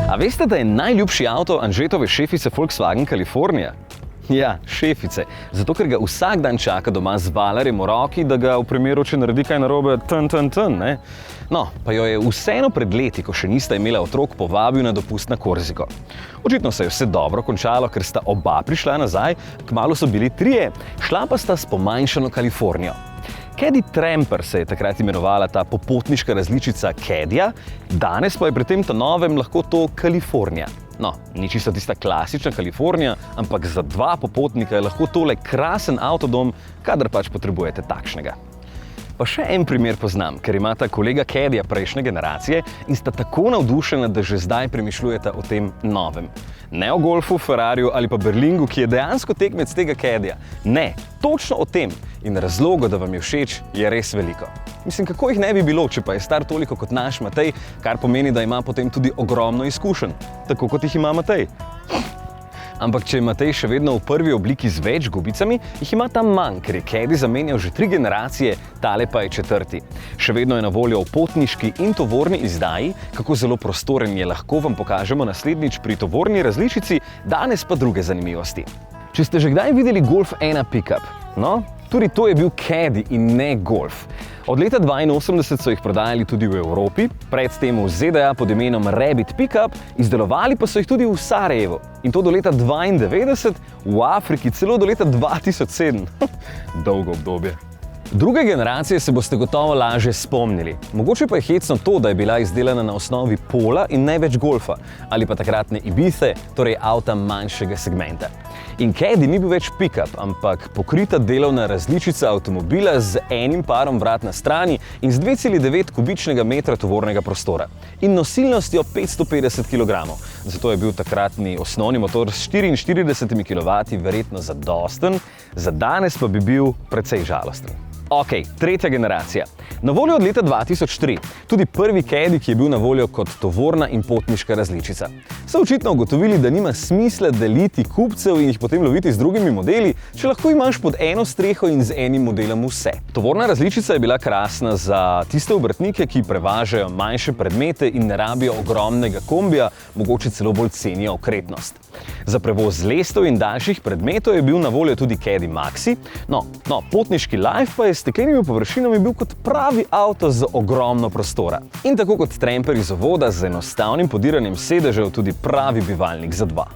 A veste, da je najljubši avto Anžetove šefice Volkswagen Kalifornija? Ja, šefice. Zato, ker ga vsak dan čaka doma z valarjem v roki, da ga v primeru, če naredi kaj narobe, ne? No, pa jo je vseeno pred leti, ko še nista imela otrok, povabil na dopust na Korziko. Očitno se je vse dobro končalo, ker sta oba prišla nazaj, kmalu so bili trije, šla pa sta s pomanjšano Kalifornijo. Caddy Tramper se je takrat imenovala ta popotniška različica Caddyja, danes pa je pri tem novem lahko to Kalifornija. No, ni čisto tista klasična Kalifornija, ampak za dva popotnika je lahko tole krasen avtodom, kadar pač potrebujete takšnega. Pa še en primer poznam, ker imata kolega Caddyja prejšnje generacije in sta tako navdušena, da že zdaj premišljujeta o tem novem. Ne o Golfu, Ferrariju ali pa Berlingu, ki je dejansko tekmec tega Caddyja. Ne, točno o tem. In razloga, da vam je všeč, je res veliko. Mislim, kako jih ne bi bilo, če pa je star toliko kot naš Matej, kar pomeni, da ima potem tudi ogromno izkušenj, tako kot jih ima Matej. Ampak če je Matej še vedno v prvi obliki z več gubicami, jih ima tam manj, ker je Caddy zamenjal že 3 generacije, tale pa je 4. Še vedno je na voljo v potniški in tovorni izdaji, kako zelo prostoren je, lahko vam pokažemo naslednjič pri tovorni različici, danes pa druge zanimivosti. Če ste že kdaj videli Golf 1 pick-up? No, tudi to je bil Caddy in ne Golf. Od leta 1982 so jih prodajali tudi v Evropi, predtem v ZDA pod imenom Rabbit Pickup, izdelovali pa so jih tudi v Sarajevu. In to do leta 1992, v Afriki celo do leta 2007. Dolgo obdobje. Druge generacije se boste gotovo lažje spomnili. Mogoče pa je hecno to, da je bila izdelana na osnovi Pola in ne več Golfa, ali pa takratne Ibize, torej avta manjšega segmenta. In Caddy ni bil več pick-up, ampak pokrita delovna različica avtomobila z enim parom vrat na strani in z 2,9 kubičnega metra tovornega prostora in nosilnostjo 550 kg. Zato je bil takratni osnovni motor s 44 kW verjetno zadosten, za danes pa bi bil precej žalosten. Ok, tretja generacija. Na voljo od leta 2003, tudi prvi Caddy, ki je bil na voljo kot tovorna in potniška različica. So očitno ugotovili, da nima smisla deliti kupcev in jih potem loviti z drugimi modeli, če lahko imaš pod eno streho in z enim modelom vse. Tovorna različica je bila krasna za tiste obrtnike, ki prevažajo manjše predmete in ne rabijo ogromnega kombija, mogoče celo bolj cenijo okretnost. Za prevoz lestev in daljših predmetov je bil na voljo tudi Caddy Maxi, no, potniški Life pa je s steklenimi površinami bil kot pravi avto z ogromno prostora. In tako kot Tramper iz uvoda z enostavnim podiranjem sedežev tudi pravi bivalnik za dva.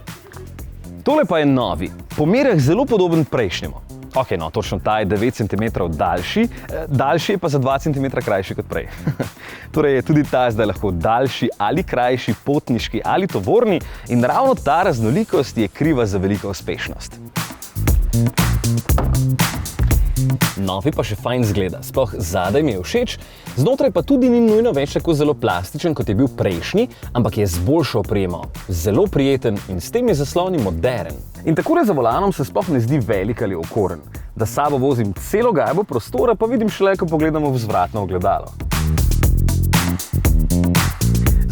Tole pa je novi, po merah zelo podoben prejšnjemu. Ok, no, točno ta je 9 cm daljši, daljši je pa za 2 cm krajši kot prej. Torej je tudi ta zdaj lahko daljši ali krajši, potniški ali tovorni in ravno ta raznolikost je kriva za veliko uspešnost. Novi pa še fajn zgleda, sploh zadaj mi je všeč, znotraj pa tudi ni nujno več tako zelo plastičen, kot je bil prejšnji, ampak je z boljšo opremo, zelo prijeten in s tem je zaslon moderen. In takole za volanom se sploh ne zdi velik ali okoren. Da s sabo vozim celo gajbo prostora, pa vidim šele, ko pogledamo v vzvratno ogledalo.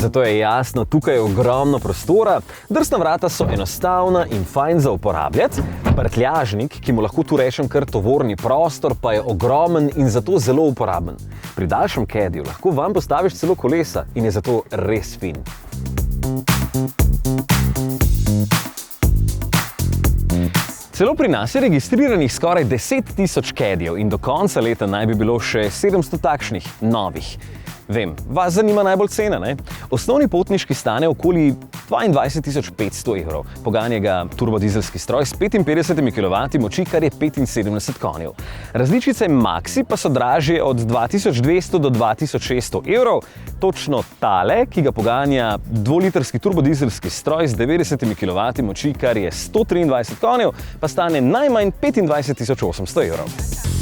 Zato je jasno, tukaj je ogromno prostora, drsna vrata so enostavna in fajn za uporabljati, prtljažnik, ki mu lahko tu rečem kar tovorni prostor, pa je ogromen in zato zelo uporaben. Pri daljšem Caddyju lahko vam postaviš celo kolesa in je zato res fin. Celo pri nas je registriranih skoraj 10 000 Caddyjev in do konca leta naj bi bilo še 700 takšnih novih. Vem, vas zanima najbolj cena, ne? Osnovni potniški stane okoli 22 500 evrov. Poganja ga turbodizelski stroj s 55 kW moči, kar je 75 konjev. Različice Maxi pa so dražje od 2200 do 2600 evrov. Točno tale, ki ga poganja dvolitrski turbodizelski stroj s 90 kW moči, kar je 123 konjev, pa stane najmanj 25 800 evrov.